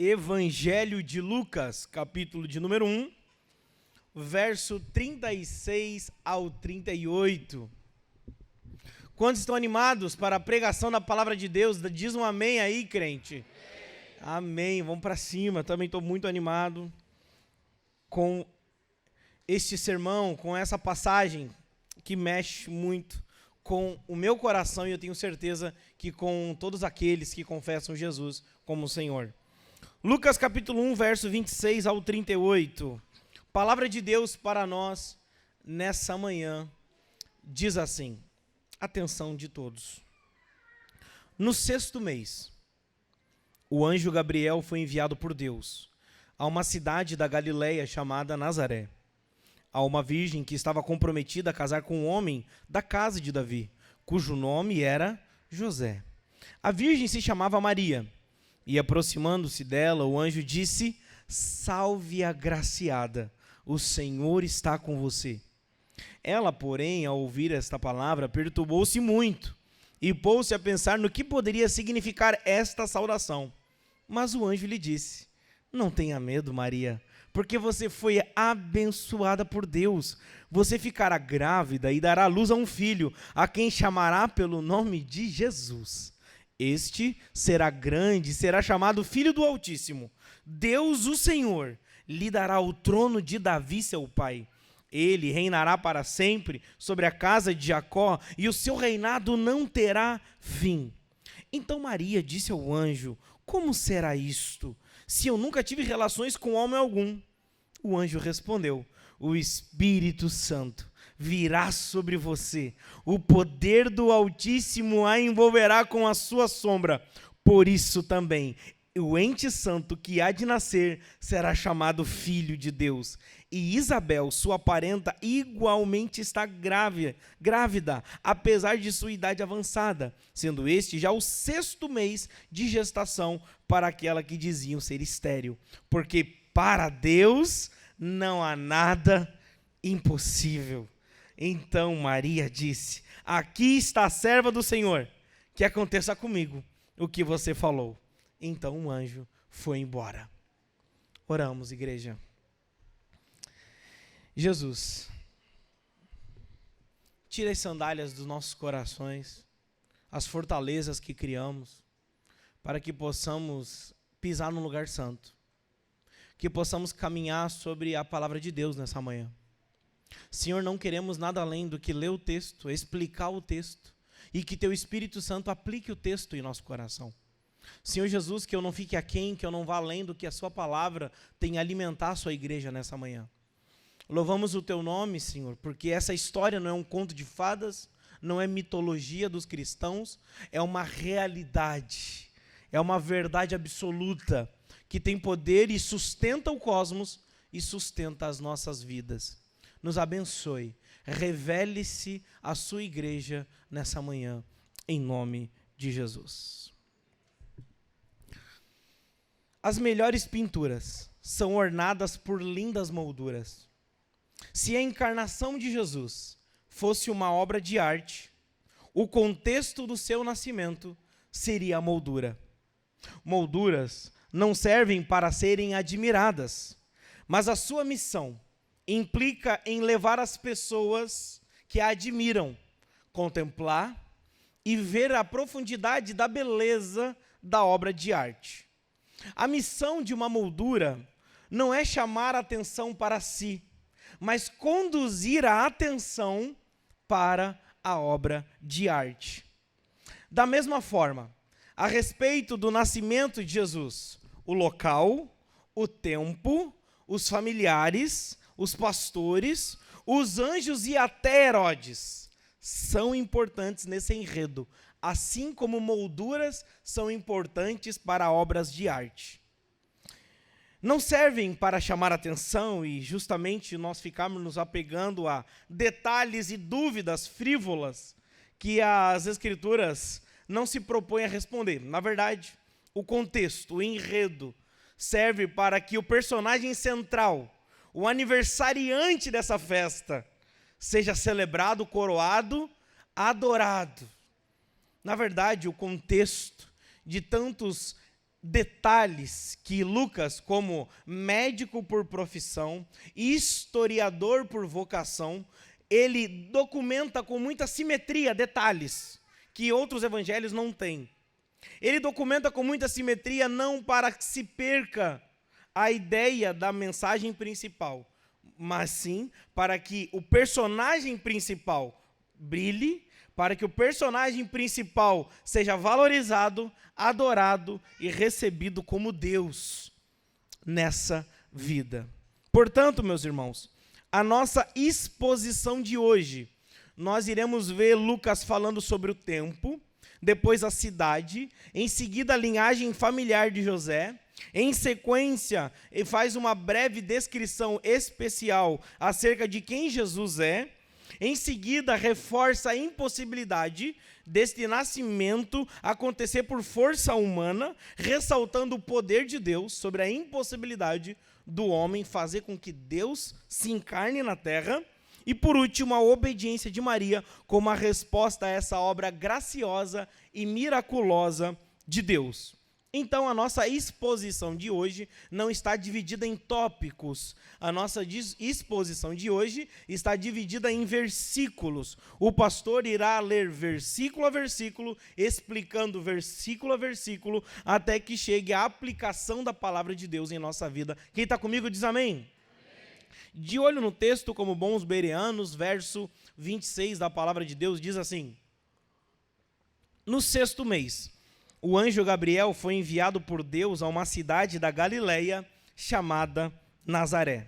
Evangelho de Lucas, capítulo de número 1, verso 36 ao 38. Quantos estão animados para a pregação da palavra de Deus? Diz um amém aí, crente. Amém. Vamos para cima. Também estou muito animado com este sermão, com essa passagem que mexe muito com o meu coração e eu tenho certeza que com todos aqueles que confessam Jesus como Senhor. Lucas capítulo 1, verso 26 ao 38. Palavra de Deus para nós nessa manhã diz assim: atenção de todos. No 6º mês, o anjo Gabriel foi enviado por Deus a uma cidade da Galileia chamada Nazaré, a uma virgem que estava comprometida a casar com um homem da casa de Davi, cujo nome era José. A virgem se chamava Maria, e aproximando-se dela, o anjo disse: salve agraciada, o Senhor está com você. Ela, porém, ao ouvir esta palavra, perturbou-se muito e pôs-se a pensar no que poderia significar esta saudação. Mas o anjo lhe disse: não tenha medo, Maria, porque você foi abençoada por Deus. Você ficará grávida e dará à luz a um filho, a quem chamará pelo nome de Jesus. Este será grande, será chamado Filho do Altíssimo. Deus, o Senhor, lhe dará o trono de Davi, seu pai. Ele reinará para sempre sobre a casa de Jacó, e o seu reinado não terá fim. Então Maria disse ao anjo: como será isto, se eu nunca tive relações com homem algum? O anjo respondeu: o Espírito Santo virá sobre você, o poder do Altíssimo a envolverá com a sua sombra. Por isso também, o ente santo que há de nascer será chamado Filho de Deus. E Isabel, sua parenta, igualmente está grávida, apesar de sua idade avançada, sendo este já o 6º mês de gestação para aquela que diziam ser estéril. Porque para Deus não há nada impossível. Então Maria disse: aqui está a serva do Senhor, que aconteça comigo o que você falou. Então o anjo foi embora. Oramos, igreja. Jesus, tira as sandálias dos nossos corações, as fortalezas que criamos, para que possamos pisar no lugar santo, que possamos caminhar sobre a palavra de Deus nessa manhã. Senhor, não queremos nada além do que ler o texto, explicar o texto, e que Teu Espírito Santo aplique o texto em nosso coração. Senhor Jesus, que eu não fique aquém, que eu não vá além do que a Sua palavra tem a alimentar a Sua igreja nessa manhã. Louvamos o Teu nome, Senhor, porque essa história não é um conto de fadas, não é mitologia dos cristãos, é uma realidade, é uma verdade absoluta, que tem poder e sustenta o cosmos e sustenta as nossas vidas. Nos abençoe, revele-se a Sua igreja nessa manhã, em nome de Jesus. As melhores pinturas são ornadas por lindas molduras. Se a encarnação de Jesus fosse uma obra de arte, o contexto do seu nascimento seria a moldura. Molduras não servem para serem admiradas, mas a sua missão implica em levar as pessoas que a admiram, contemplar e ver a profundidade da beleza da obra de arte. A missão de uma moldura não é chamar a atenção para si, mas conduzir a atenção para a obra de arte. Da mesma forma, a respeito do nascimento de Jesus, o local, o tempo, os familiares, os pastores, os anjos e até Herodes são importantes nesse enredo, assim como molduras são importantes para obras de arte. Não servem para chamar atenção e justamente nós ficarmos nos apegando a detalhes e dúvidas frívolas que as Escrituras não se propõem a responder. Na verdade, o contexto, o enredo, serve para que o personagem central, o aniversariante dessa festa, seja celebrado, coroado, adorado. Na verdade, o contexto de tantos detalhes que Lucas, como médico por profissão, historiador por vocação, ele documenta com muita simetria detalhes que outros evangelhos não têm. Ele documenta com muita simetria não para que se perca a ideia da mensagem principal, mas sim para que o personagem principal brilhe, para que o personagem principal seja valorizado, adorado e recebido como Deus nessa vida. Portanto, meus irmãos, a nossa exposição de hoje, nós iremos ver Lucas falando sobre o tempo, depois a cidade, em seguida a linhagem familiar de José. Em sequência, ele faz uma breve descrição especial acerca de quem Jesus é. Em seguida, reforça a impossibilidade deste nascimento acontecer por força humana, ressaltando o poder de Deus sobre a impossibilidade do homem fazer com que Deus se encarne na terra. E, por último, a obediência de Maria como a resposta a essa obra graciosa e miraculosa de Deus. Então, a nossa exposição de hoje não está dividida em tópicos. A nossa exposição de hoje está dividida em versículos. O pastor irá ler versículo a versículo, explicando versículo a versículo, até que chegue a aplicação da palavra de Deus em nossa vida. Quem está comigo diz amém. De olho no texto, como bons bereanos, verso 26 da palavra de Deus diz assim: no 6º mês, o anjo Gabriel foi enviado por Deus a uma cidade da Galileia chamada Nazaré.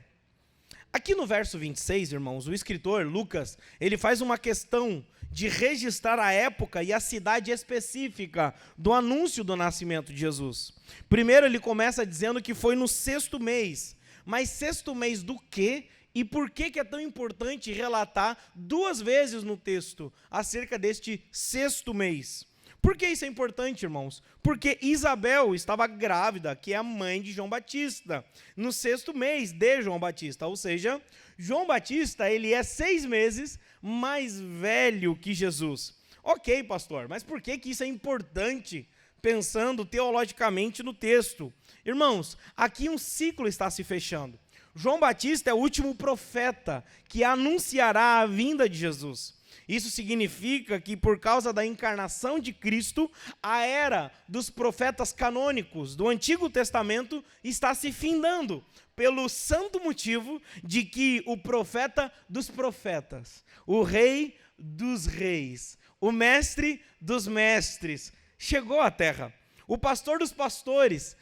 Aqui no verso 26, irmãos, o escritor Lucas, ele faz uma questão de registrar a época e a cidade específica do anúncio do nascimento de Jesus. Primeiro ele começa dizendo que foi no 6º mês, mas 6º mês do quê? E por que é tão importante relatar 2 vezes no texto acerca deste 6º mês? Por que isso é importante, irmãos? Porque Isabel estava grávida, que é a mãe de João Batista, no 6º mês de João Batista. Ou seja, João Batista, ele é 6 meses mais velho que Jesus. Ok, pastor, mas por que isso é importante, pensando teologicamente no texto? Irmãos, aqui um ciclo está se fechando. João Batista é o último profeta que anunciará a vinda de Jesus. Isso significa que, por causa da encarnação de Cristo, a era dos profetas canônicos do Antigo Testamento está se findando, pelo santo motivo de que o profeta dos profetas, o rei dos reis, o mestre dos mestres, chegou à terra. O pastor dos pastores,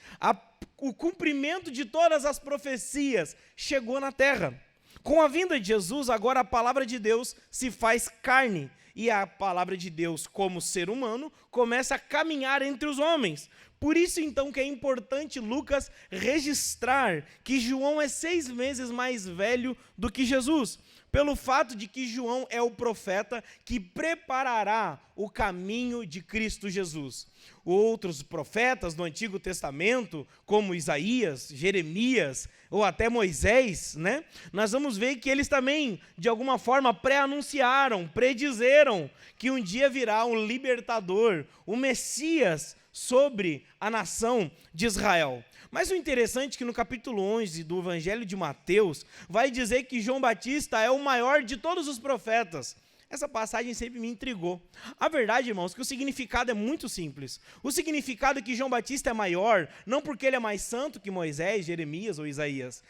o cumprimento de todas as profecias, chegou na terra. Com a vinda de Jesus, agora a palavra de Deus se faz carne, e a palavra de Deus, como ser humano, começa a caminhar entre os homens. Por isso, então, que é importante Lucas registrar que João é 6 meses mais velho do que Jesus, pelo fato de que João é o profeta que preparará o caminho de Cristo Jesus. Outros profetas do Antigo Testamento, como Isaías, Jeremias ou até Moisés, né? Nós vamos ver que eles também, de alguma forma, pré-anunciaram, predizeram que um dia virá um libertador, o Messias, sobre a nação de Israel. Mas o interessante é que no capítulo 11 do Evangelho de Mateus, vai dizer que João Batista é o maior de todos os profetas. Essa passagem sempre me intrigou. A verdade, irmãos, é que o significado é muito simples. O significado é que João Batista é maior, não porque ele é mais santo que Moisés, Jeremias ou Isaías.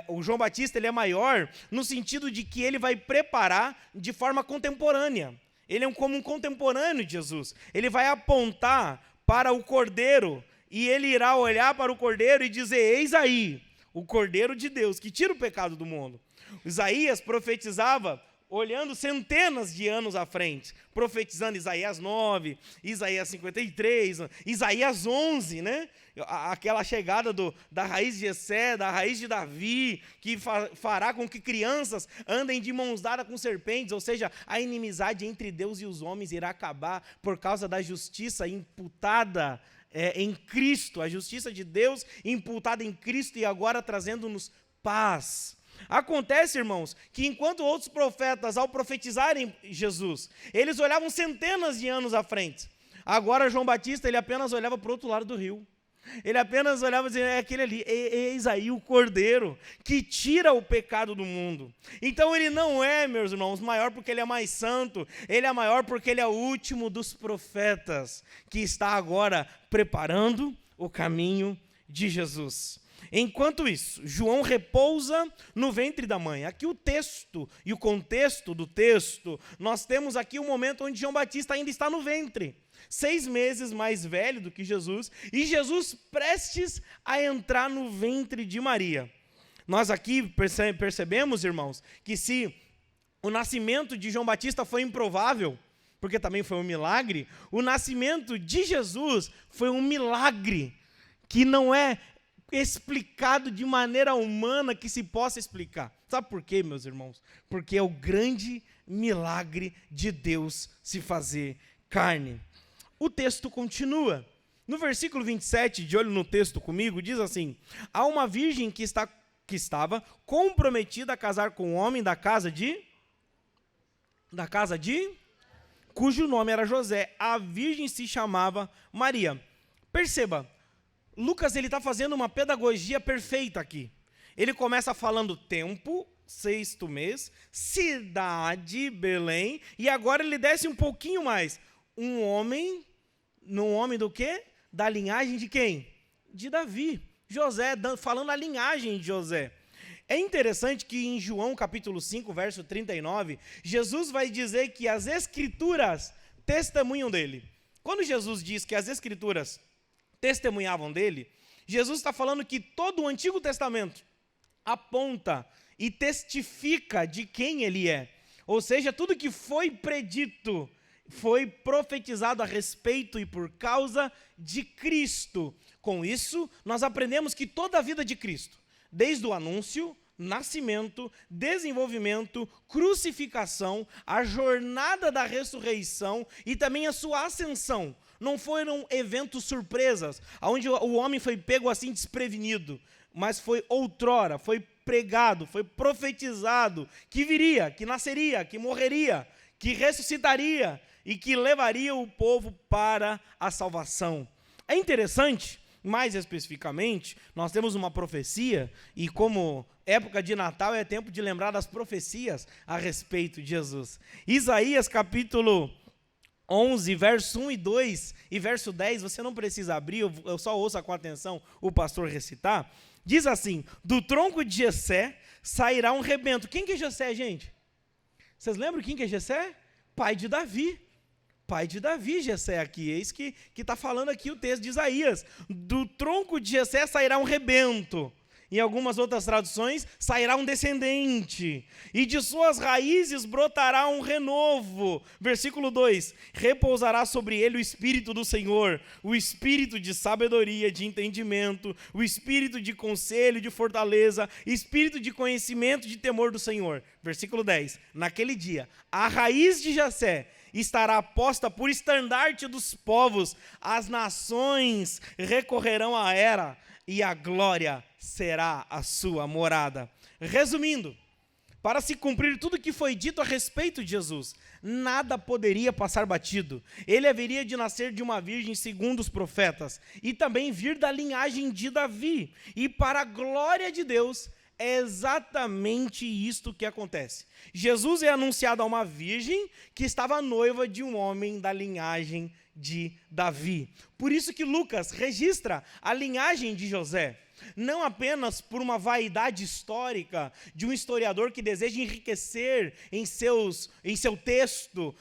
O João Batista ele é maior no sentido de que ele vai preparar de forma contemporânea. Ele é como um contemporâneo de Jesus. Ele vai apontar para o Cordeiro, e ele irá olhar para o Cordeiro e dizer: eis aí, o Cordeiro de Deus, que tira o pecado do mundo. Isaías profetizava olhando centenas de anos à frente, profetizando Isaías 9, Isaías 53, Isaías 11, né? Aquela chegada da raiz de Jessé, da raiz de Davi, que fará com que crianças andem de mãos dadas com serpentes, ou seja, a inimizade entre Deus e os homens irá acabar por causa da justiça imputada em Cristo, a justiça de Deus imputada em Cristo e agora trazendo-nos paz. Acontece, irmãos, que enquanto outros profetas, ao profetizarem Jesus, eles olhavam centenas de anos à frente. Agora João Batista, ele apenas olhava para o outro lado do rio. Ele apenas olhava e dizia, é aquele ali, eis aí o Cordeiro, que tira o pecado do mundo. Então ele não é, meus irmãos, maior porque ele é mais santo, ele é maior porque ele é o último dos profetas, que está agora preparando o caminho de Jesus. Enquanto isso, João repousa no ventre da mãe. Aqui o texto e o contexto do texto, nós temos aqui um momento onde João Batista ainda está no ventre, 6 meses mais velho do que Jesus, e Jesus prestes a entrar no ventre de Maria. Nós aqui percebemos, irmãos, que se o nascimento de João Batista foi improvável, porque também foi um milagre, o nascimento de Jesus foi um milagre que não é explicado de maneira humana que se possa explicar. Sabe por quê, meus irmãos? Porque é o grande milagre de Deus se fazer carne. O texto continua. No versículo 27, de olho no texto comigo, diz assim: há uma virgem que estava comprometida a casar com um homem da casa de, cujo nome era José. A virgem se chamava Maria. Perceba, Lucas está fazendo uma pedagogia perfeita aqui. Ele começa falando tempo, 6º mês, cidade, Belém, e agora ele desce um pouquinho mais. Um homem do quê? Da linhagem de quem? De Davi. José, falando a linhagem de José. É interessante que em João capítulo 5, verso 39, Jesus vai dizer que as Escrituras testemunham dele. Quando Jesus diz que as Escrituras testemunhavam dele, Jesus está falando que todo o Antigo Testamento aponta e testifica de quem ele é. Ou seja, tudo que foi predito, foi profetizado a respeito e por causa de Cristo. Com isso, nós aprendemos que toda a vida de Cristo, desde o anúncio, nascimento, desenvolvimento, crucificação, a jornada da ressurreição e também a sua ascensão, não foram eventos surpresas, onde o homem foi pego assim desprevenido, mas foi outrora, foi pregado, foi profetizado, que viria, que nasceria, que morreria, que ressuscitaria e que levaria o povo para a salvação. É interessante, mais especificamente, nós temos uma profecia, e como época de Natal é tempo de lembrar das profecias a respeito de Jesus. Isaías capítulo 11, verso 1 e 2 e verso 10, você não precisa abrir, eu só ouça com atenção o pastor recitar. Diz assim: do tronco de Jessé sairá um rebento. Quem que é Jessé, gente? Vocês lembram quem que é Jessé? Pai de Davi. Pai de Davi, Jessé aqui. Eis que está falando aqui o texto de Isaías. Do tronco de Jessé sairá um rebento. Em algumas outras traduções, sairá um descendente, e de suas raízes brotará um renovo. Versículo 2, repousará sobre ele o Espírito do Senhor, o Espírito de sabedoria, de entendimento, o Espírito de conselho, de fortaleza, Espírito de conhecimento, de temor do Senhor. Versículo 10, naquele dia, a raiz de Jessé estará posta por estandarte dos povos, as nações recorrerão à era, e a glória será a sua morada. Resumindo, para se cumprir tudo que foi dito a respeito de Jesus, nada poderia passar batido. Ele haveria de nascer de uma virgem segundo os profetas, e também vir da linhagem de Davi. E para a glória de Deus, é exatamente isto que acontece. Jesus é anunciado a uma virgem que estava noiva de um homem da linhagem de Davi. Por isso que Lucas registra a linhagem de José, não apenas por uma vaidade histórica de um historiador que deseja enriquecer em seu texto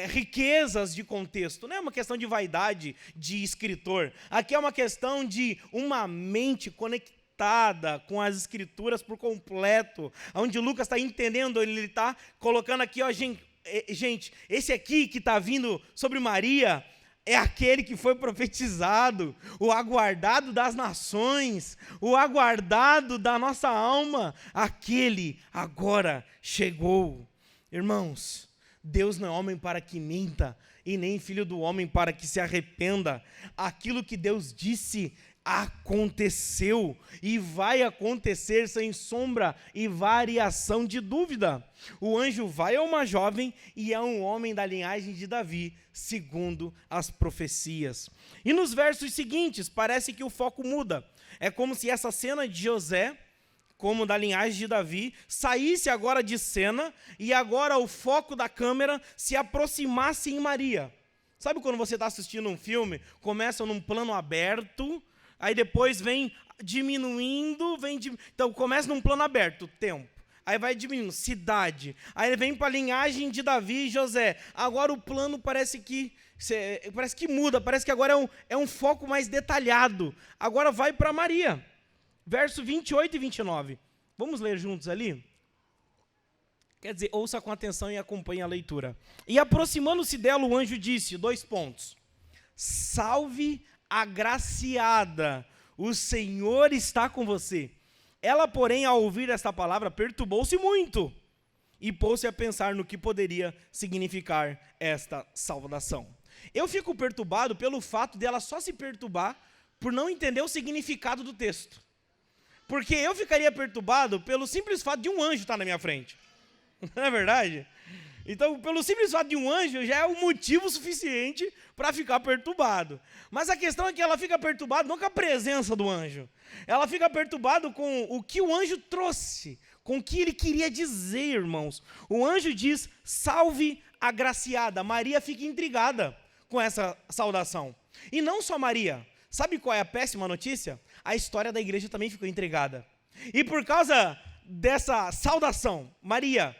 riquezas de contexto. Não é uma questão de vaidade de escritor. Aqui é uma questão de uma mente conectada com as escrituras por completo, onde Lucas está entendendo, ele está colocando aqui, ó, gente, esse aqui que está vindo sobre Maria é aquele que foi profetizado, o aguardado das nações, o aguardado da nossa alma, aquele agora chegou. Irmãos, Deus não é homem para que minta, e nem filho do homem para que se arrependa. Aquilo que Deus disse aconteceu e vai acontecer sem sombra e variação de dúvida. O anjo vai a uma jovem e é um homem da linhagem de Davi, segundo as profecias. E nos versos seguintes, parece que o foco muda. É como se essa cena de José, como da linhagem de Davi, saísse agora de cena e agora o foco da câmera se aproximasse em Maria. Sabe quando você está assistindo um filme, começa num plano aberto, aí depois vem diminuindo, então começa num plano aberto, tempo. Aí vai diminuindo, cidade. Aí vem para a linhagem de Davi e José. Agora o plano parece que muda, parece que agora é um foco mais detalhado. Agora vai para Maria. Verso 28 e 29. Vamos ler juntos ali? Quer dizer, ouça com atenção e acompanhe a leitura. E aproximando-se dela, o anjo disse, 2 pontos. Salve agraciada, o Senhor está com você. Ela, porém, ao ouvir esta palavra, perturbou-se muito e pôs-se a pensar no que poderia significar esta saudação. Eu fico perturbado pelo fato dela só se perturbar por não entender o significado do texto. Porque eu ficaria perturbado pelo simples fato de um anjo estar na minha frente. Não é verdade? Então, pelo simples fato de um anjo, já é um motivo suficiente para ficar perturbado. Mas a questão é que ela fica perturbada não com a presença do anjo. Ela fica perturbada com o que o anjo trouxe, com o que ele queria dizer, irmãos. O anjo diz, salve agraciada. Maria fica intrigada com essa saudação. E não só Maria. Sabe qual é a péssima notícia? A história da igreja também ficou intrigada. E por causa dessa saudação, Maria,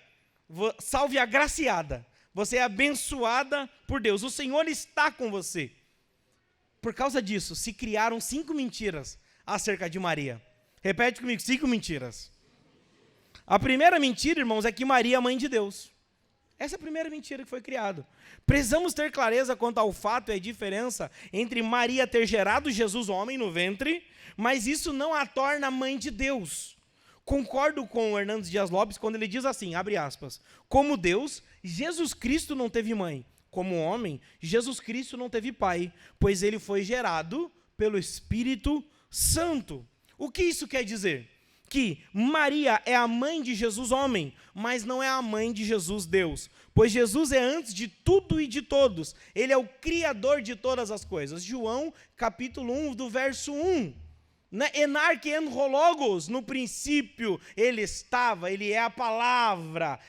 salve agraciada, você é abençoada por Deus, o Senhor está com você. Por causa disso, se criaram 5 mentiras acerca de Maria. Repete comigo, 5 mentiras. A primeira mentira, irmãos, é que Maria é a mãe de Deus. Essa é a primeira mentira que foi criada. Precisamos ter clareza quanto ao fato e a diferença entre Maria ter gerado Jesus homem no ventre, mas isso não a torna mãe de Deus. Concordo com o Hernandes Dias Lopes quando ele diz assim, abre aspas, como Deus, Jesus Cristo não teve mãe. Como homem, Jesus Cristo não teve pai, pois ele foi gerado pelo Espírito Santo. O que isso quer dizer? Que Maria é a mãe de Jesus homem, mas não é a mãe de Jesus Deus. Pois Jesus é antes de tudo e de todos. Ele é o Criador de todas as coisas. João, capítulo 1, do verso 1. Enarque en logos, no princípio ele estava, ele é a palavra,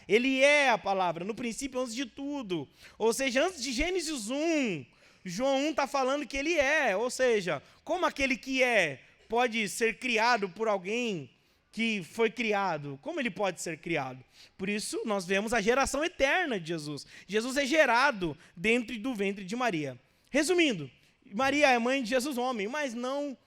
no princípio antes de tudo, ou seja, antes de Gênesis 1, João 1 está falando que ele é, ou seja, como aquele que é, pode ser criado por alguém que foi criado, como ele pode ser criado? Por isso nós vemos a geração eterna de Jesus, Jesus é gerado dentro do ventre de Maria. Resumindo, Maria é mãe de Jesus homem, mas não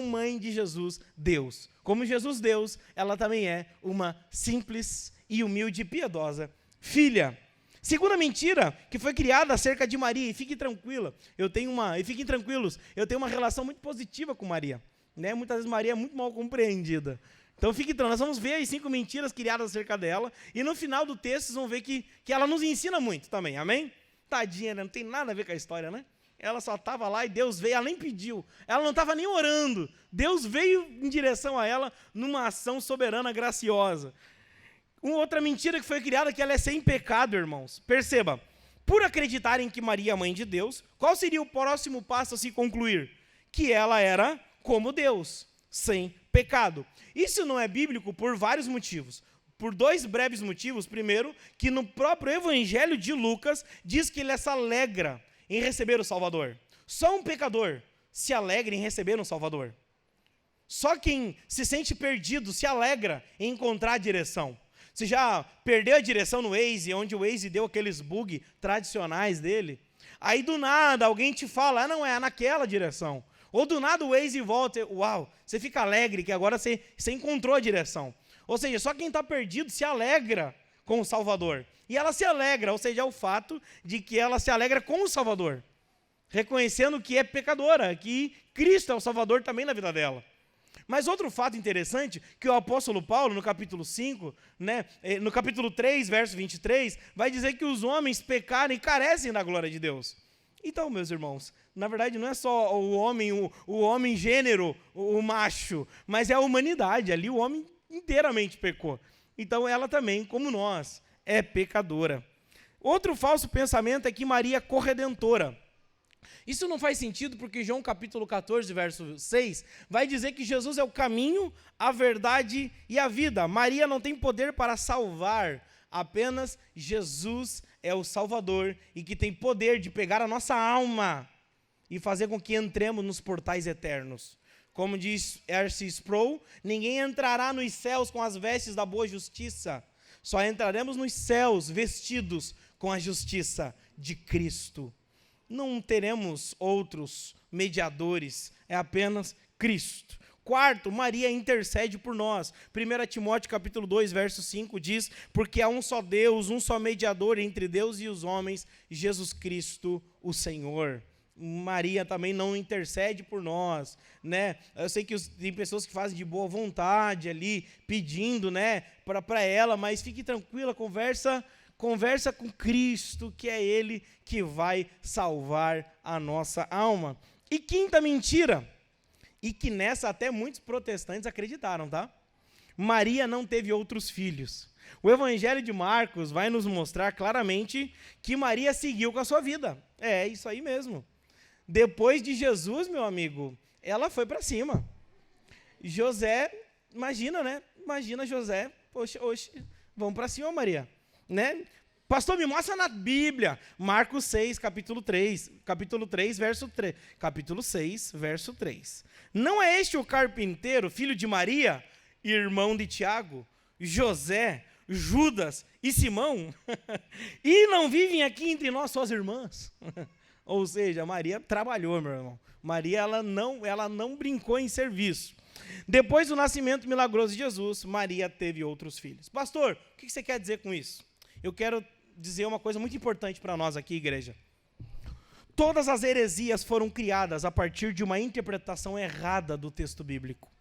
mãe de Jesus Deus. Como Jesus Deus, ela também é uma simples e humilde e piedosa filha. Segunda mentira que foi criada acerca de Maria, e fiquem tranquilos, eu tenho uma relação muito positiva com Maria. Né? Muitas vezes Maria é muito mal compreendida. Então fiquem tranquilos, nós vamos ver as 5 mentiras criadas acerca dela, e no final do texto vocês vão ver que ela nos ensina muito também, amém? Tadinha, né? Não tem nada a ver com a história, né? Ela só estava lá e Deus veio, ela nem pediu, ela não estava nem orando, Deus veio em direção a ela numa ação soberana, graciosa. Uma outra mentira que foi criada, que ela é sem pecado, irmãos. Perceba, por acreditarem que Maria é a mãe de Deus, qual seria o próximo passo a se concluir? Que ela era como Deus, sem pecado. Isso não é bíblico por vários motivos. Por 2 breves motivos. Primeiro, que no próprio Evangelho de Lucas, diz que ele se alegra em receber o Salvador. Só um pecador se alegra em receber um Salvador. Só quem se sente perdido se alegra em encontrar a direção. Você já perdeu a direção no Waze, onde o Waze deu aqueles bugs tradicionais dele? Aí do nada alguém te fala, não, é naquela direção. Ou do nada o Waze volta, uau, você fica alegre que agora você encontrou a direção. Ou seja, só quem está perdido se alegra com o Salvador. E ela se alegra, ou seja, é o fato de que ela se alegra com o Salvador, reconhecendo que é pecadora, que Cristo é o Salvador também na vida dela. Mas outro fato interessante, que o apóstolo Paulo, no capítulo 5, no capítulo 3, verso 23, vai dizer que os homens pecaram e carecem da glória de Deus. Então, meus irmãos, na verdade não é só o homem gênero, o macho, mas é a humanidade. Ali o homem inteiramente pecou. Então ela também, como nós, é pecadora. Outro falso pensamento é que Maria é corredentora. Isso não faz sentido porque João capítulo 14, verso 6, vai dizer que Jesus é o caminho, a verdade e a vida. Maria não tem poder para salvar, apenas Jesus é o Salvador e que tem poder de pegar a nossa alma e fazer com que entremos nos portais eternos. Como diz R.C. Sproul, ninguém entrará nos céus com as vestes da boa justiça, só entraremos nos céus vestidos com a justiça de Cristo. Não teremos outros mediadores, é apenas Cristo. Quarto, Maria intercede por nós. 1 Timóteo capítulo 2, verso 5 diz, porque há um só Deus, um só mediador entre Deus e os homens, Jesus Cristo, o Senhor. Maria também não intercede por nós, né? Eu sei que tem pessoas que fazem de boa vontade ali, pedindo, né, para ela, mas fique tranquila, conversa com Cristo, que é Ele que vai salvar a nossa alma. E quinta mentira, e que nessa até muitos protestantes acreditaram, tá? Maria não teve outros filhos. O Evangelho de Marcos vai nos mostrar claramente que Maria seguiu com a sua vida. É isso aí mesmo. Depois de Jesus, meu amigo, ela foi para cima. José, imagina, né? Imagina José, poxa, vamos para cima, Maria. Né? Pastor, me mostra na Bíblia. Marcos 6, capítulo 3, verso 3. Capítulo 6, verso 3. Não é este o carpinteiro, filho de Maria, irmão de Tiago, José, Judas e Simão? E não vivem aqui entre nós suas irmãs? Ou seja, Maria trabalhou, meu irmão. Maria, ela não brincou em serviço. Depois do nascimento milagroso de Jesus, Maria teve outros filhos. Pastor, o que você quer dizer com isso? Eu quero dizer uma coisa muito importante para nós aqui, igreja. Todas as heresias foram criadas a partir de uma interpretação errada do texto bíblico.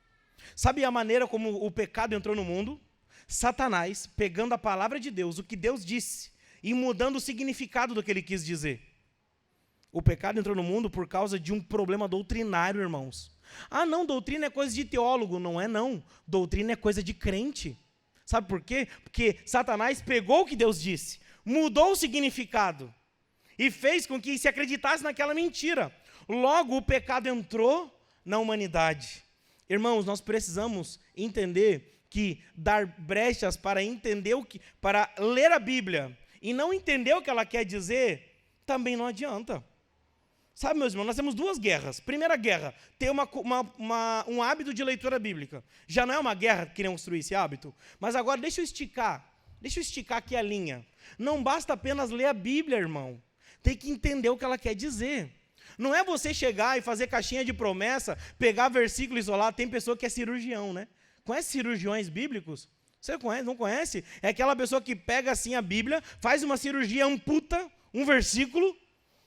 Sabe a maneira como o pecado entrou no mundo? Satanás pegando a palavra de Deus, o que Deus disse, e mudando o significado do que ele quis dizer. O pecado entrou no mundo por causa de um problema doutrinário, irmãos. Ah, não, doutrina é coisa de teólogo. Não é, não. Doutrina é coisa de crente. Sabe por quê? Porque Satanás pegou o que Deus disse, mudou o significado e fez com que se acreditasse naquela mentira. Logo, o pecado entrou na humanidade. Irmãos, nós precisamos entender que dar brechas para entender para ler a Bíblia e não entender o que ela quer dizer, também não adianta. Sabe, meus irmãos, nós temos duas guerras. Primeira guerra, ter um hábito de leitura bíblica. Já não é uma guerra que queremos construir esse hábito, mas agora deixa eu esticar aqui a linha. Não basta apenas ler a Bíblia, irmão. Tem que entender o que ela quer dizer. Não é você chegar e fazer caixinha de promessa, pegar versículo isolado. Tem pessoa que é cirurgião, né? Conhece cirurgiões bíblicos? Você conhece? Não conhece? É aquela pessoa que pega assim a Bíblia, faz uma cirurgia, amputa um versículo,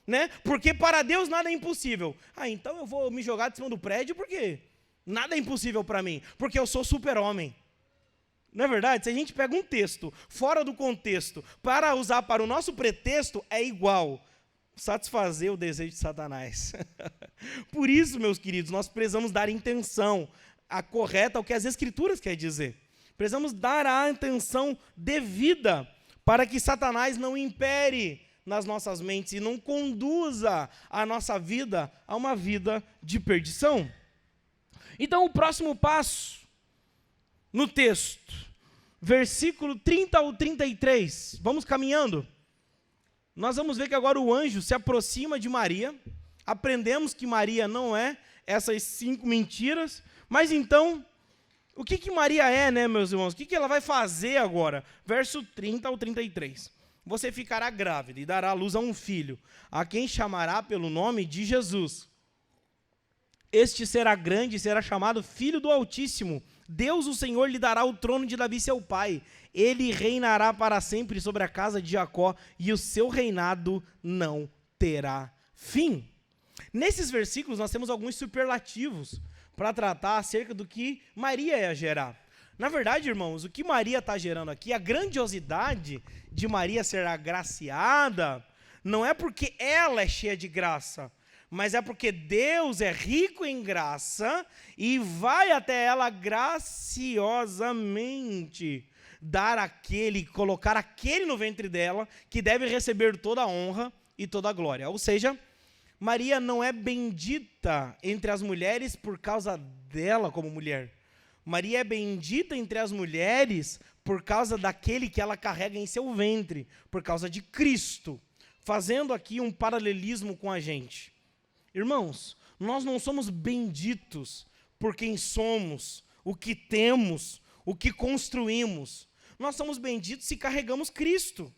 né? Porque para Deus nada é impossível. Ah, então eu vou me jogar de cima do prédio porque nada é impossível para mim, porque eu sou super-homem. Não é verdade? Se a gente pega um texto fora do contexto para usar para o nosso pretexto, é igual satisfazer o desejo de Satanás. Por isso, meus queridos, nós precisamos dar intenção correta ao que as Escrituras querem dizer. Precisamos dar a atenção devida para que Satanás não impere nas nossas mentes e não conduza a nossa vida a uma vida de perdição. Então, o próximo passo no texto, versículo 30 ao 33, vamos caminhando. Nós vamos ver que agora o anjo se aproxima de Maria, aprendemos que Maria não é essas 5 mentiras, mas então, o que Maria é, né, meus irmãos? O que ela vai fazer agora? Verso 30 ao 33. Você ficará grávida e dará à luz a um filho, a quem chamará pelo nome de Jesus. Este será grande e será chamado Filho do Altíssimo. Deus, o Senhor, lhe dará o trono de Davi, seu pai. Ele reinará para sempre sobre a casa de Jacó, e o seu reinado não terá fim. Nesses versículos, nós temos alguns superlativos para tratar acerca do que Maria ia gerar. Na verdade, irmãos, o que Maria está gerando aqui, a grandiosidade de Maria ser agraciada, não é porque ela é cheia de graça, mas é porque Deus é rico em graça e vai até ela graciosamente colocar aquele no ventre dela que deve receber toda a honra e toda a glória. Ou seja, Maria não é bendita entre as mulheres por causa dela como mulher. Maria é bendita entre as mulheres por causa daquele que ela carrega em seu ventre, por causa de Cristo. Fazendo aqui um paralelismo com a gente. Irmãos, nós não somos benditos por quem somos, o que temos, o que construímos. Nós somos benditos se carregamos Cristo.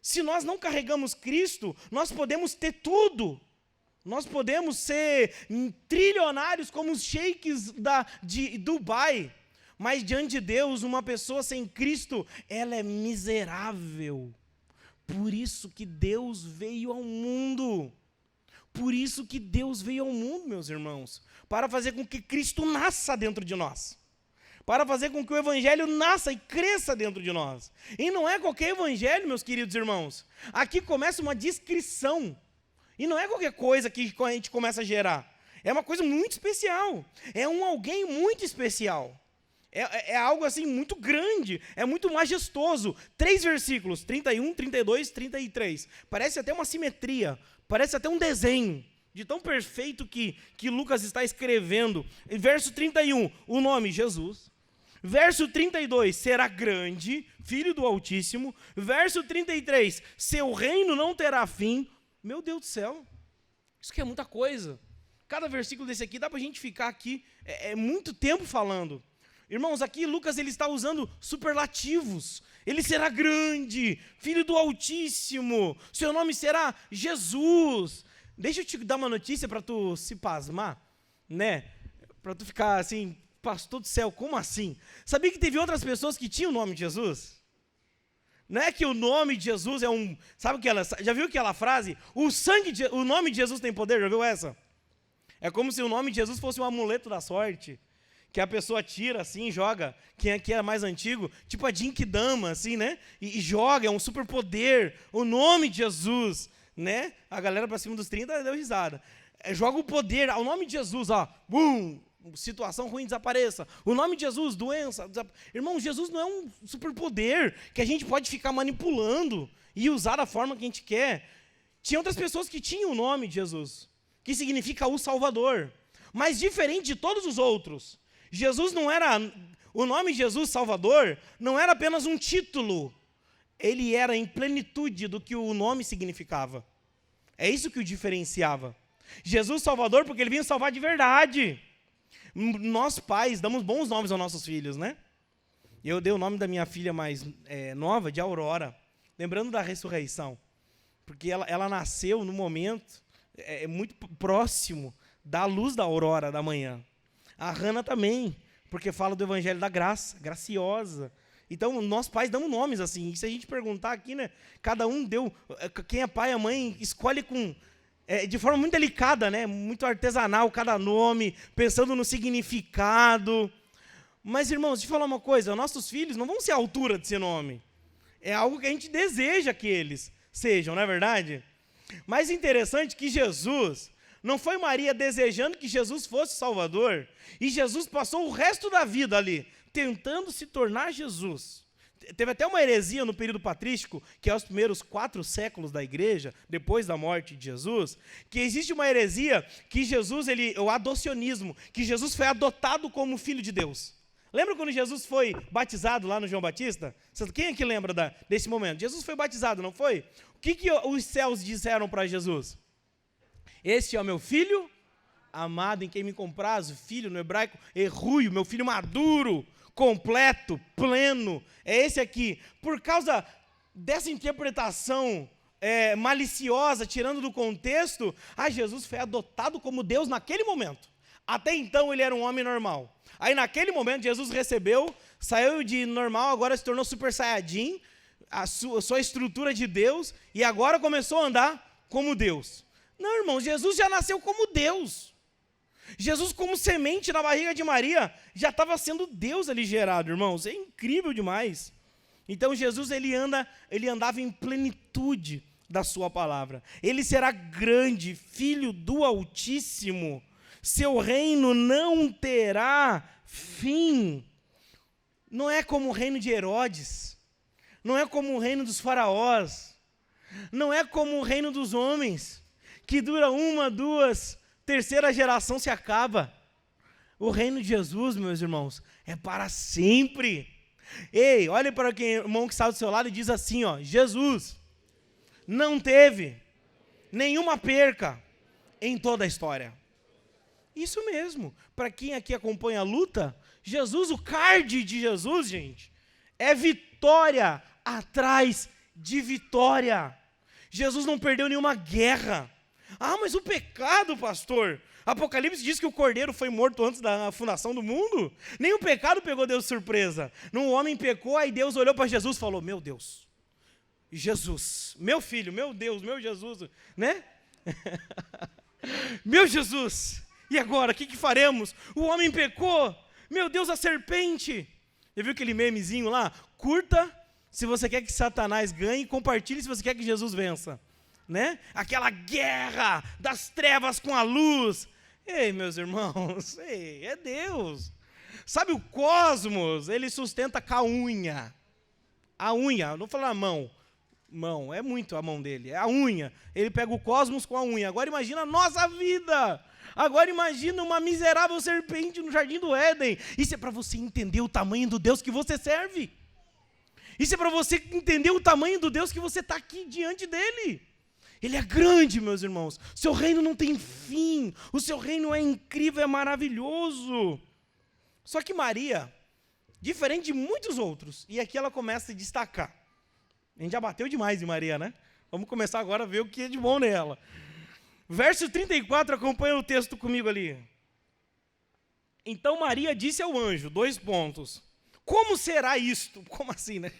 Se nós não carregamos Cristo, nós podemos ter tudo. Nós podemos ser trilionários como os sheiks de Dubai. Mas diante de Deus, uma pessoa sem Cristo, ela é miserável. Por isso que Deus veio ao mundo. Por isso que Deus veio ao mundo, meus irmãos, para fazer com que Cristo nasça dentro de nós, para fazer com que o Evangelho nasça e cresça dentro de nós. E não é qualquer Evangelho, meus queridos irmãos. Aqui começa uma descrição, e não é qualquer coisa que a gente começa a gerar. É uma coisa muito especial, é alguém muito especial. É algo assim muito grande, é muito majestoso. 3 versículos, 31, 32, 33. Parece até uma simetria, parece até um desenho, de tão perfeito que Lucas está escrevendo. Verso 31, o nome Jesus. Verso 32, será grande, filho do Altíssimo. Verso 33, seu reino não terá fim. Meu Deus do céu, isso aqui é muita coisa. Cada versículo desse aqui dá para a gente ficar aqui muito tempo falando. Irmãos, aqui Lucas ele está usando superlativos. Ele será grande, filho do Altíssimo, seu nome será Jesus. Deixa eu te dar uma notícia para tu se pasmar, né? Para tu ficar assim, pastor do céu, como assim? Sabia que teve outras pessoas que tinham o nome de Jesus? Não é que o nome de Jesus é um... Sabe já viu aquela frase? O nome de Jesus tem poder, já viu essa? É como se o nome de Jesus fosse um amuleto da sorte, que a pessoa tira assim, joga, quem aqui é mais antigo, tipo a Jinkidama, assim, né? E joga, é um superpoder, o nome de Jesus, né? A galera para cima dos 30 deu risada. Joga o poder, o nome de Jesus, ó, bum, situação ruim desapareça. O nome de Jesus, doença. Irmão, Jesus não é um superpoder que a gente pode ficar manipulando e usar da forma que a gente quer. Tinha outras pessoas que tinham o nome de Jesus, que significa o Salvador, mas diferente de todos os outros. Jesus não era, o nome Jesus Salvador não era apenas um título, ele era em plenitude do que o nome significava. É isso que o diferenciava. Jesus Salvador porque ele vinha salvar de verdade. Nós pais damos bons nomes aos nossos filhos, né? Eu dei o nome da minha filha mais nova de Aurora, lembrando da ressurreição, porque ela nasceu no momento muito próximo da luz da aurora da manhã. A Hannah também, porque fala do evangelho da graça, graciosa. Então, nós pais damos nomes assim. E se a gente perguntar aqui, né, cada um deu, quem é pai e a mãe escolhe de forma muito delicada, né, muito artesanal cada nome, pensando no significado. Mas, irmãos, deixa eu falar uma coisa, nossos filhos não vão ser a altura desse nome. É algo que a gente deseja que eles sejam, não é verdade? Mas interessante que Jesus... Não foi Maria desejando que Jesus fosse Salvador, e Jesus passou o resto da vida ali, tentando se tornar Jesus. Teve até uma heresia no período patrístico, que é os primeiros 4 séculos da igreja, depois da morte de Jesus, que existe uma heresia que Jesus, o adocionismo, que Jesus foi adotado como filho de Deus. Lembra quando Jesus foi batizado lá no João Batista? Quem aqui lembra desse momento? Jesus foi batizado, não foi? O que os céus disseram para Jesus? Este é o meu filho amado, em quem me compraz. O filho, no hebraico, erruio, meu filho maduro, completo, pleno. É esse aqui. Por causa dessa interpretação maliciosa, tirando do contexto, Jesus foi adotado como Deus naquele momento. Até então ele era um homem normal. Aí naquele momento Jesus saiu de normal, agora se tornou super saiyajin, a sua estrutura de Deus, e agora começou a andar como Deus. Não, irmãos, Jesus já nasceu como Deus. Jesus, como semente na barriga de Maria, já estava sendo Deus ali gerado, irmãos. É incrível demais. Então, Jesus, ele andava em plenitude da sua palavra. Ele será grande, filho do Altíssimo. Seu reino não terá fim. Não é como o reino de Herodes. Não é como o reino dos faraós. Não é como o reino dos homens, que dura 1, 2, terceira geração se acaba. O reino de Jesus, meus irmãos, é para sempre. Ei, olhe para o irmão que está do seu lado e diz assim, ó: Jesus não teve nenhuma perca em toda a história. Isso mesmo. Para quem aqui acompanha a luta, Jesus, o card de Jesus, gente, é vitória atrás de vitória. Jesus não perdeu nenhuma guerra. Ah, mas o pecado, pastor. Apocalipse diz que o cordeiro foi morto antes da fundação do mundo. Nem o pecado pegou Deus de surpresa. Um homem pecou, aí Deus olhou para Jesus e falou: meu Deus, Jesus, meu filho, meu Deus, meu Jesus, né? Meu Jesus, e agora, o que faremos? O homem pecou, meu Deus, a serpente. Já viu aquele memezinho lá? Curta se você quer que Satanás ganhe, compartilhe se você quer que Jesus vença, né? Aquela guerra das trevas com a luz. Ei, meus irmãos, ei, é Deus. Sabe, o cosmos, ele sustenta com a unha. A unha, não vou falar a mão. Mão, é muito a mão dele, é a unha. Ele pega o cosmos com a unha. Agora imagina a nossa vida. Agora imagina uma miserável serpente no jardim do Éden. Isso é para você entender o tamanho do Deus que você serve. Isso é para você entender o tamanho do Deus que você está aqui diante dele. Ele é grande, meus irmãos. Seu reino não tem fim. O seu reino é incrível, é maravilhoso. Só que Maria, diferente de muitos outros, e aqui ela começa a se destacar. A gente já bateu demais em Maria, né? Vamos começar agora a ver o que é de bom nela. Verso 34, acompanha o texto comigo ali. Então Maria disse ao anjo, 2 pontos. Como será isto? Como assim, né?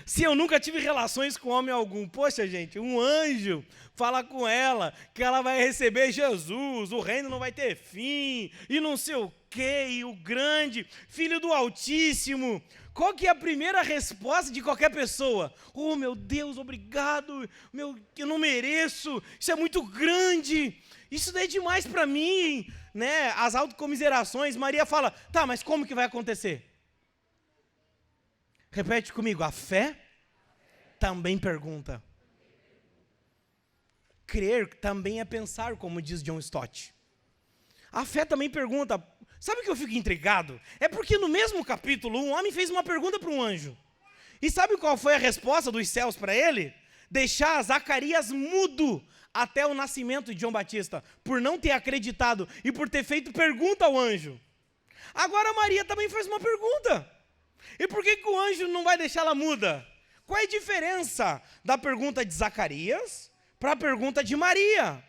Se eu nunca tive relações com homem algum. Poxa, gente, um anjo fala com ela que ela vai receber Jesus, o reino não vai ter fim, e não sei o quê, e o grande, filho do Altíssimo. Qual que é a primeira resposta de qualquer pessoa? Oh, meu Deus, obrigado, eu não mereço, isso é muito grande, isso daí é demais para mim, né? As autocomiserações. Maria fala, tá, mas como que vai acontecer? Repete comigo, a fé também pergunta. Crer também é pensar, como diz John Stott. A fé também pergunta. Sabe o que eu fico intrigado? É porque no mesmo capítulo, um homem fez uma pergunta para um anjo. E sabe qual foi a resposta dos céus para ele? Deixar Zacarias mudo até o nascimento de João Batista, por não ter acreditado e por ter feito pergunta ao anjo. Agora Maria também faz uma pergunta. E por que o anjo não vai deixá-la muda? Qual é a diferença da pergunta de Zacarias para a pergunta de Maria?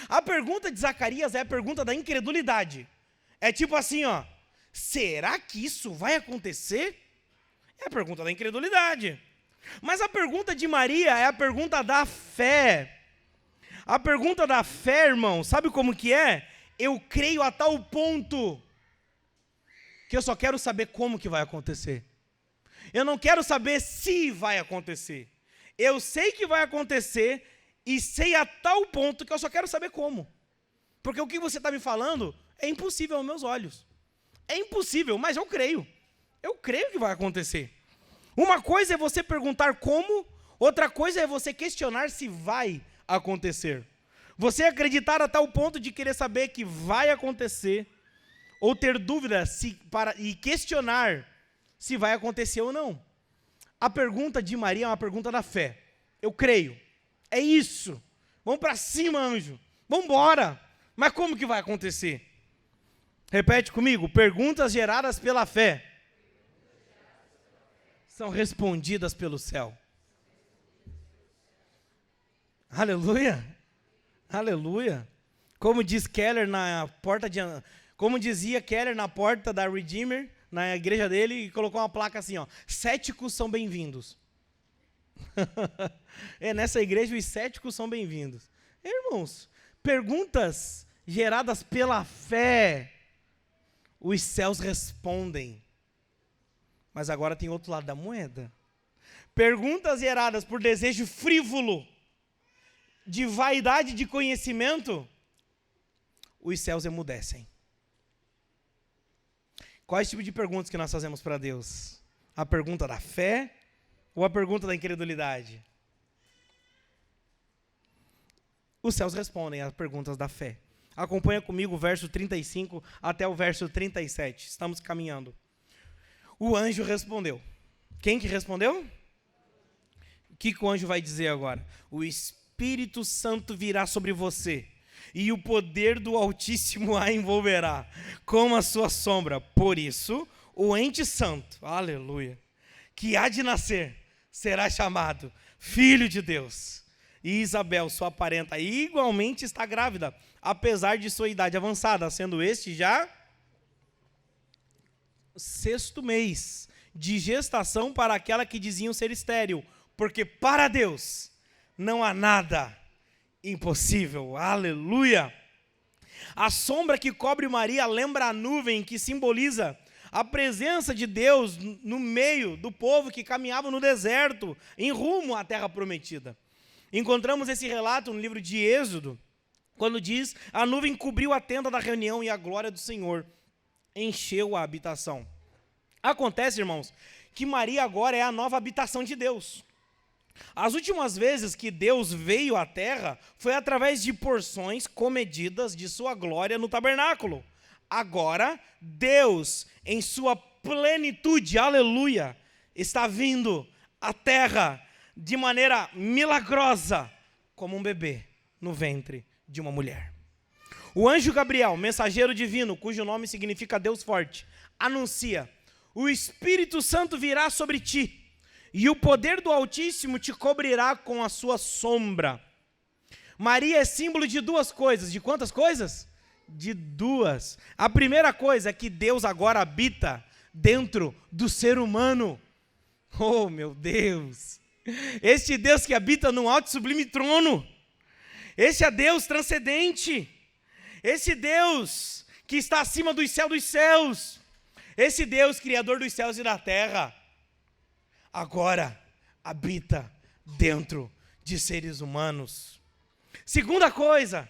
A pergunta de Zacarias é a pergunta da incredulidade. É tipo assim, ó, será que isso vai acontecer? É a pergunta da incredulidade. Mas a pergunta de Maria é a pergunta da fé. A pergunta da fé, irmão, sabe como que é? Eu creio a tal ponto que eu só quero saber como que vai acontecer. Eu não quero saber se vai acontecer. Eu sei que vai acontecer e sei a tal ponto que eu só quero saber como. Porque o que você está me falando é impossível aos meus olhos. É impossível, mas eu creio. Eu creio que vai acontecer. Uma coisa é você perguntar como, outra coisa é você questionar se vai acontecer. Você acreditar a tal ponto de querer saber que vai acontecer, ou ter dúvidas e questionar se vai acontecer ou não. A pergunta de Maria é uma pergunta da fé. Eu creio. É isso. Vamos para cima, anjo. Vamos embora. Mas como que vai acontecer? Repete comigo. Perguntas geradas pela fé são respondidas pelo céu. Aleluia. Aleluia. Como diz Keller na porta de... Como dizia Keller na porta da Redeemer, na igreja dele, e colocou uma placa assim, ó, céticos são bem-vindos. Nessa igreja os céticos são bem-vindos. Irmãos, perguntas geradas pela fé, os céus respondem. Mas agora tem outro lado da moeda. Perguntas geradas por desejo frívolo, de vaidade de conhecimento, os céus emudecem. Quais tipos de perguntas que nós fazemos para Deus? A pergunta da fé ou a pergunta da incredulidade? Os céus respondem às perguntas da fé. Acompanha comigo o verso 35 até o verso 37. Estamos caminhando. O anjo respondeu. Quem que respondeu? O que o anjo vai dizer agora? O Espírito Santo virá sobre você, e o poder do Altíssimo a envolverá, como a sua sombra. Por isso, o ente santo, aleluia, que há de nascer, será chamado Filho de Deus. E Isabel, sua parenta, igualmente está grávida, apesar de sua idade avançada, sendo este já 6º mês de gestação para aquela que diziam ser estéril, porque para Deus não há nada impossível. Aleluia! A sombra que cobre Maria lembra a nuvem que simboliza a presença de Deus no meio do povo que caminhava no deserto, em rumo à terra prometida. Encontramos esse relato no livro de Êxodo, quando diz: a nuvem cobriu a tenda da reunião e a glória do Senhor encheu a habitação. Acontece, irmãos, que Maria agora é a nova habitação de Deus. As últimas vezes que Deus veio à terra foi através de porções comedidas de sua glória no tabernáculo. Agora, Deus, em sua plenitude, aleluia, está vindo à terra de maneira milagrosa, como um bebê no ventre de uma mulher. O anjo Gabriel, mensageiro divino, cujo nome significa Deus forte, anuncia: o Espírito Santo virá sobre ti, e o poder do Altíssimo te cobrirá com a sua sombra. Maria é símbolo de duas coisas. De quantas coisas? De duas. A primeira coisa é que Deus agora habita dentro do ser humano. Oh, meu Deus! Este Deus que habita num alto e sublime trono. Esse é Deus transcendente. Esse Deus que está acima dos céus. Esse Deus criador dos céus e da terra, agora habita dentro de seres humanos. Segunda coisa,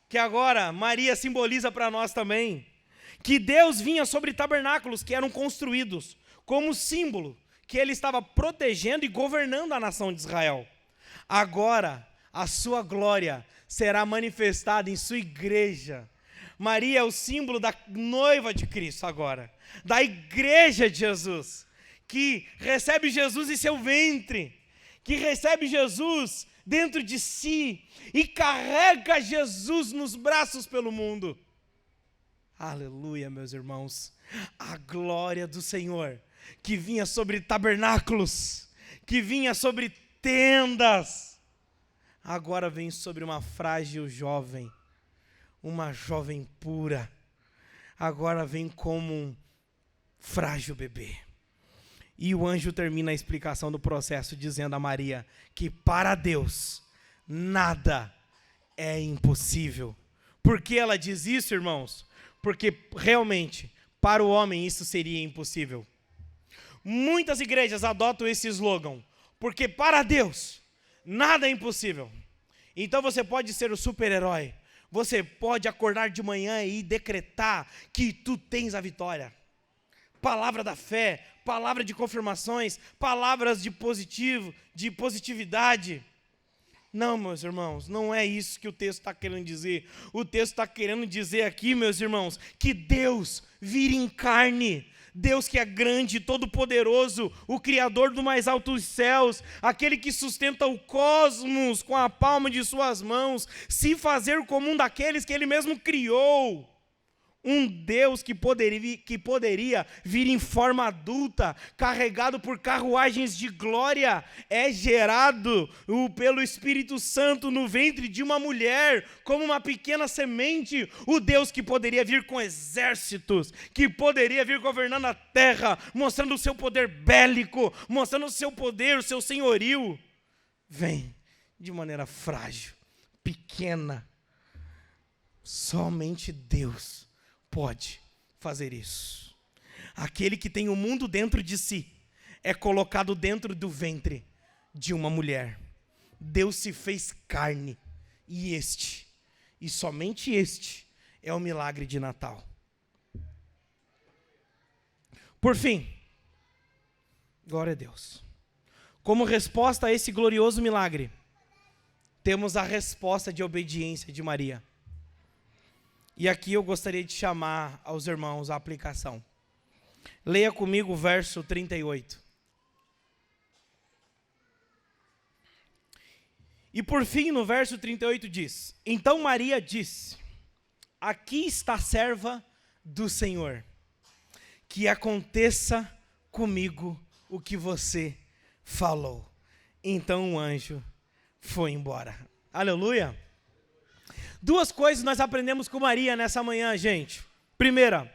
que agora Maria simboliza para nós também, que Deus vinha sobre tabernáculos que eram construídos como símbolo que ele estava protegendo e governando a nação de Israel. Agora, a sua glória será manifestada em sua igreja. Maria é o símbolo da noiva de Cristo agora, da igreja de Jesus, que recebe Jesus em seu ventre, que recebe Jesus dentro de si e carrega Jesus nos braços pelo mundo. Aleluia, meus irmãos. A glória do Senhor, que vinha sobre tabernáculos, que vinha sobre tendas, agora vem sobre uma frágil jovem, uma jovem pura, agora vem como um frágil bebê. E o anjo termina a explicação do processo dizendo a Maria que para Deus nada é impossível. Por que ela diz isso, irmãos? Porque realmente para o homem isso seria impossível. Muitas igrejas adotam esse slogan: porque para Deus nada é impossível. Então você pode ser o super-herói, você pode acordar de manhã e decretar que tu tens a vitória. Palavra da fé, palavra de confirmações, palavras de positividade. Não, meus irmãos, não é isso que o texto está querendo dizer. O texto está querendo dizer aqui, meus irmãos, que Deus vira em carne. Deus que é grande, todo-poderoso, o Criador do mais alto dos céus, aquele que sustenta o cosmos com a palma de suas mãos, se fazer como um daqueles que Ele mesmo criou. Um Deus que poderia vir em forma adulta, carregado por carruagens de glória, é gerado pelo Espírito Santo no ventre de uma mulher, como uma pequena semente. O Deus que poderia vir com exércitos, que poderia vir governando a terra, mostrando o seu poder bélico, mostrando o seu poder, o seu senhorio, vem de maneira frágil, pequena. Somente Deus pode fazer isso. Aquele que tem o mundo dentro de si é colocado dentro do ventre de uma mulher. Deus se fez carne. E somente este, é o milagre de Natal. Por fim, glória a Deus. Como resposta a esse glorioso milagre, temos a resposta de obediência de Maria. E aqui eu gostaria de chamar aos irmãos a aplicação. Leia comigo o verso 38. E por fim, no verso 38 diz: Então Maria disse: Aqui está a serva do Senhor, que aconteça comigo o que você falou. Então o anjo foi embora. Aleluia! Duas coisas nós aprendemos com Maria nessa manhã, gente. Primeira,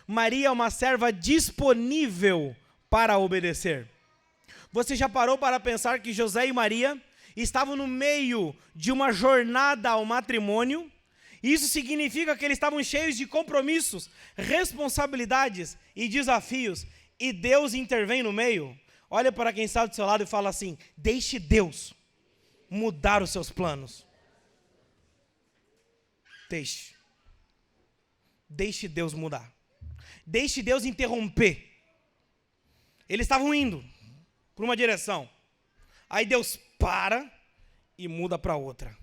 Maria é uma serva disponível para obedecer. Você já parou para pensar que José e Maria estavam no meio de uma jornada ao matrimônio? Isso significa que eles estavam cheios de compromissos, responsabilidades e desafios, e Deus intervém no meio. Olha para quem está do seu lado e fala assim: deixe Deus mudar os seus planos. Deixe Deus mudar. Deixe Deus interromper. Eles estavam indo para uma direção. Aí Deus para e muda para outra.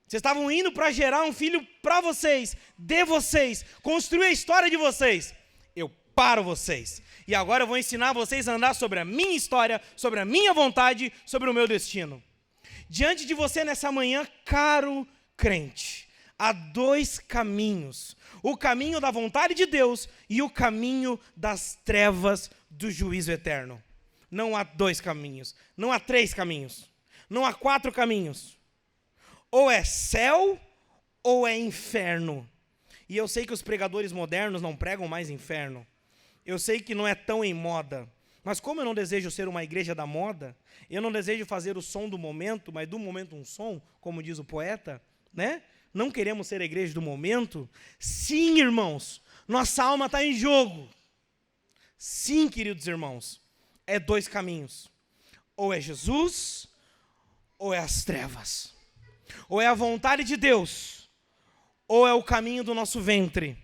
Vocês estavam indo para gerar um filho para vocês, de vocês, construir a história de vocês. Eu paro vocês. E agora eu vou ensinar vocês a andar sobre a minha história, sobre a minha vontade, sobre o meu destino. Diante de você nessa manhã, caro crente, há dois caminhos: o caminho da vontade de Deus e o caminho das trevas do juízo eterno. Não há dois caminhos, não há três caminhos, não há quatro caminhos. Ou é céu ou é inferno. E eu sei que os pregadores modernos não pregam mais inferno. Eu sei que não é tão em moda. Mas como eu não desejo ser uma igreja da moda, eu não desejo fazer o som do momento, mas do momento um som, como diz o poeta, né? Não queremos ser a igreja do momento. Sim, irmãos, nossa alma está em jogo. Sim, queridos irmãos, é dois caminhos. Ou é Jesus, ou é as trevas. Ou é a vontade de Deus, ou é o caminho do nosso ventre.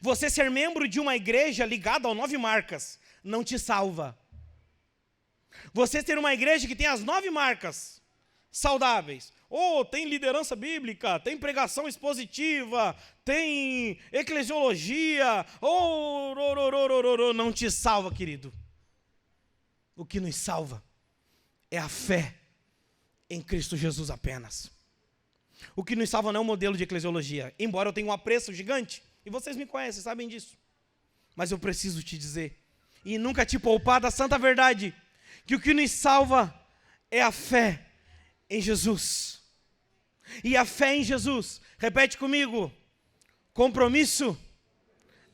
Você ser membro de uma igreja ligada ao 9 marcas não te salva. Você ter uma igreja que tem as 9 marcas saudáveis, ou tem liderança bíblica, tem pregação expositiva, tem eclesiologia, não te salva, querido. O que nos salva é a fé em Cristo Jesus apenas. O que nos salva não é um modelo de eclesiologia, embora eu tenha um apreço gigante, e vocês me conhecem, sabem disso. Mas eu preciso te dizer, e nunca te poupar da santa verdade, que o que nos salva é a fé em Jesus. E a fé em Jesus, repete comigo: compromisso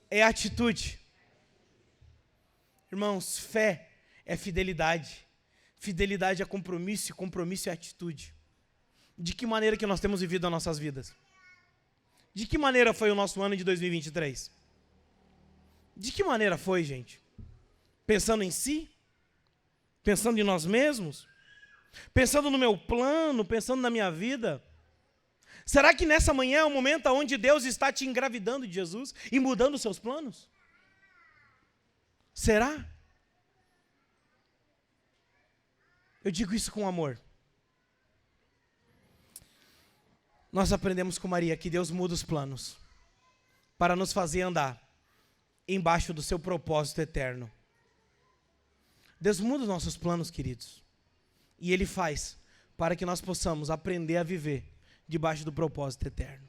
é atitude. Irmãos, fé é fidelidade. Fidelidade é compromisso, e compromisso é atitude. De que maneira que nós temos vivido as nossas vidas? De que maneira foi o nosso ano de 2023? De que maneira foi, gente? Pensando em si? Pensando em nós mesmos? Pensando no meu plano? Pensando na minha vida? Será que nessa manhã é o momento onde Deus está te engravidando de Jesus e mudando os seus planos? Será? Eu digo isso com amor. Nós aprendemos com Maria que Deus muda os planos para nos fazer andar embaixo do seu propósito eterno. Deus muda os nossos planos, queridos, e Ele faz para que nós possamos aprender a viver debaixo do propósito eterno.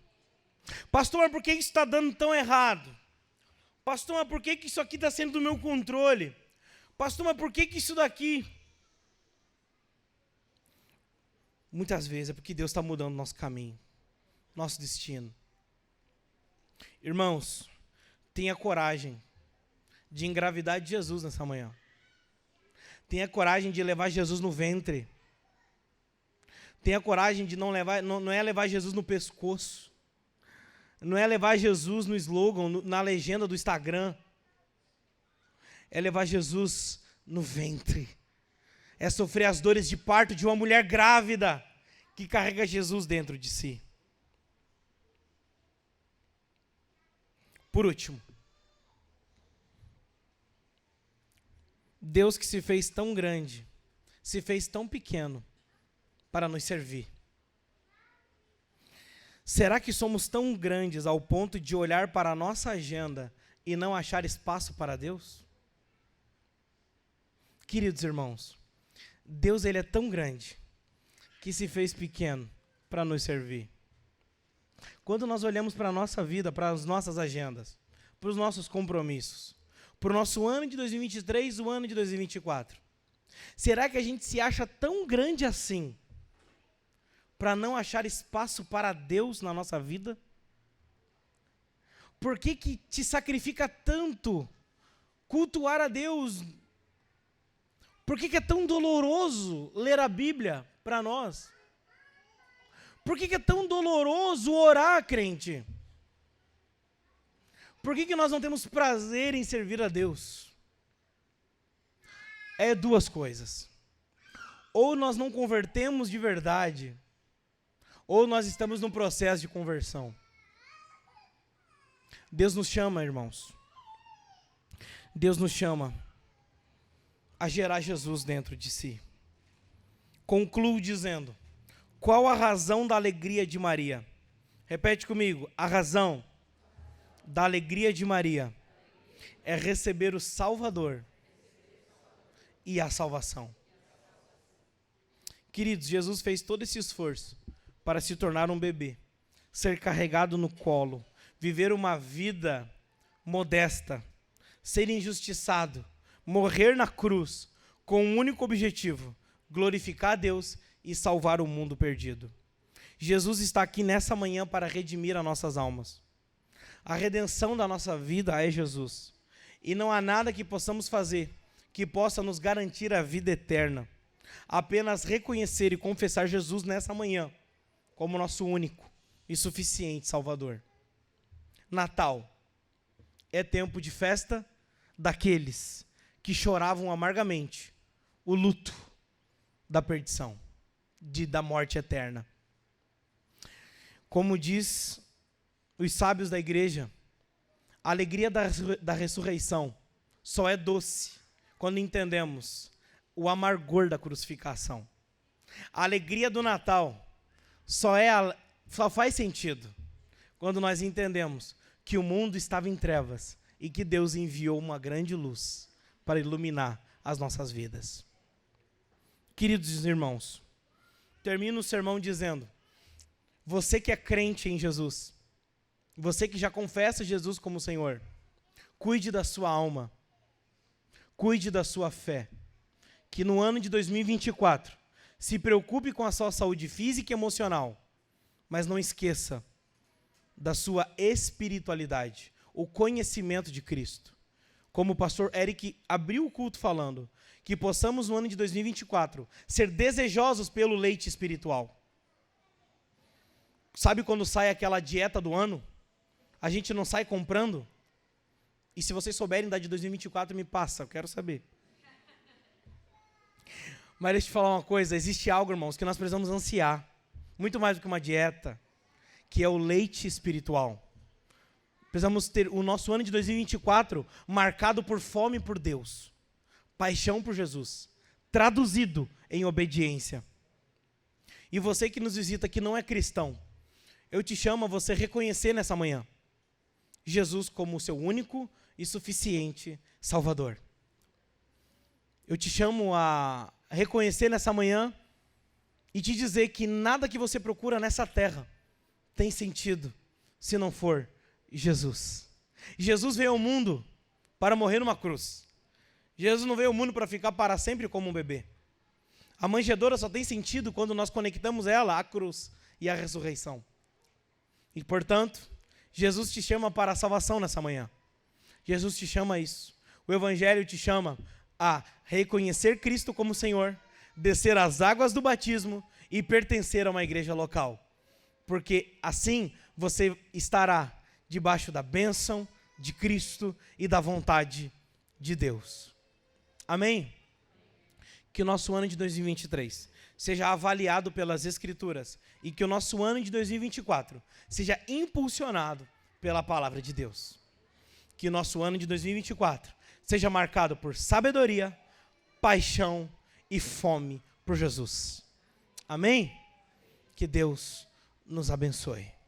Pastor, mas por que isso está dando tão errado? Pastor, mas por que isso aqui está sendo do meu controle? Pastor, mas por que isso daqui? Muitas vezes é porque Deus está mudando nosso caminho, nosso destino. Irmãos, tenha coragem de engravidar de Jesus nessa manhã. Tenha coragem de levar Jesus no ventre. Tenha coragem de não é levar Jesus no pescoço. Não é levar Jesus no slogan, na legenda do Instagram. É levar Jesus no ventre. É sofrer as dores de parto de uma mulher grávida que carrega Jesus dentro de si. Por último, Deus que se fez tão grande, se fez tão pequeno para nos servir. Será que somos tão grandes ao ponto de olhar para a nossa agenda e não achar espaço para Deus? Queridos irmãos, Deus ele é tão grande que se fez pequeno para nos servir. Quando nós olhamos para a nossa vida, para as nossas agendas, para os nossos compromissos, para o nosso ano de 2023 e o ano de 2024, será que a gente se acha tão grande assim para não achar espaço para Deus na nossa vida? Por que que te sacrifica tanto cultuar a Deus? Por que que é tão doloroso ler a Bíblia para nós? Por que que é tão doloroso orar, crente? Por que que nós não temos prazer em servir a Deus? É duas coisas. Ou nós não convertemos de verdade, ou nós estamos num processo de conversão. Deus nos chama, irmãos. Deus nos chama a gerar Jesus dentro de si. Concluo dizendo: qual a razão da alegria de Maria? Repete comigo: a razão da alegria de Maria é receber o Salvador e a salvação. Queridos, Jesus fez todo esse esforço para se tornar um bebê, ser carregado no colo, viver uma vida modesta, ser injustiçado, morrer na cruz, com um único objetivo: glorificar a Deus e salvar o mundo perdido. Jesus está aqui nessa manhã para redimir as nossas almas. A redenção da nossa vida é Jesus. E não há nada que possamos fazer que possa nos garantir a vida eterna. Apenas reconhecer e confessar Jesus nessa manhã como nosso único e suficiente Salvador. Natal é tempo de festa daqueles que choravam amargamente o luto da perdição, da morte eterna. Como diz os sábios da igreja, a alegria da ressurreição só é doce quando entendemos o amargor da crucificação. A alegria do Natal só faz sentido quando nós entendemos que o mundo estava em trevas e que Deus enviou uma grande luz para iluminar as nossas vidas. Queridos irmãos, termino o sermão dizendo: você que é crente em Jesus, você que já confessa Jesus como Senhor, cuide da sua alma, cuide da sua fé, que no ano de 2024 se preocupe com a sua saúde física e emocional, mas não esqueça da sua espiritualidade, o conhecimento de Cristo. Como o pastor Eric abriu o culto falando, que possamos no ano de 2024 ser desejosos pelo leite espiritual. Sabe quando sai aquela dieta do ano? A gente não sai comprando? E se vocês souberem da de 2024, me passa, eu quero saber. Mas deixa eu te falar uma coisa, existe algo, irmãos, que nós precisamos ansiar, muito mais do que uma dieta, que é o leite espiritual. Precisamos ter o nosso ano de 2024 marcado por fome por Deus, paixão por Jesus, traduzido em obediência. E você que nos visita que não é cristão, eu te chamo a você reconhecer nessa manhã Jesus como o seu único e suficiente Salvador. Eu te chamo a reconhecer nessa manhã e te dizer que nada que você procura nessa terra tem sentido se não for Jesus. Jesus veio ao mundo para morrer numa cruz. Jesus não veio ao mundo para ficar para sempre como um bebê. A manjedoura só tem sentido quando nós conectamos ela à cruz e à ressurreição. E, portanto, Jesus te chama para a salvação nessa manhã. Jesus te chama a isso. O Evangelho te chama a reconhecer Cristo como Senhor, descer as águas do batismo e pertencer a uma igreja local. Porque assim você estará debaixo da bênção de Cristo e da vontade de Deus. Amém? que o nosso ano de 2023 seja avaliado pelas Escrituras e que o nosso ano de 2024 seja impulsionado pela palavra de Deus. Que o nosso ano de 2024 seja marcado por sabedoria, paixão e fome por Jesus. Amém? Que Deus nos abençoe.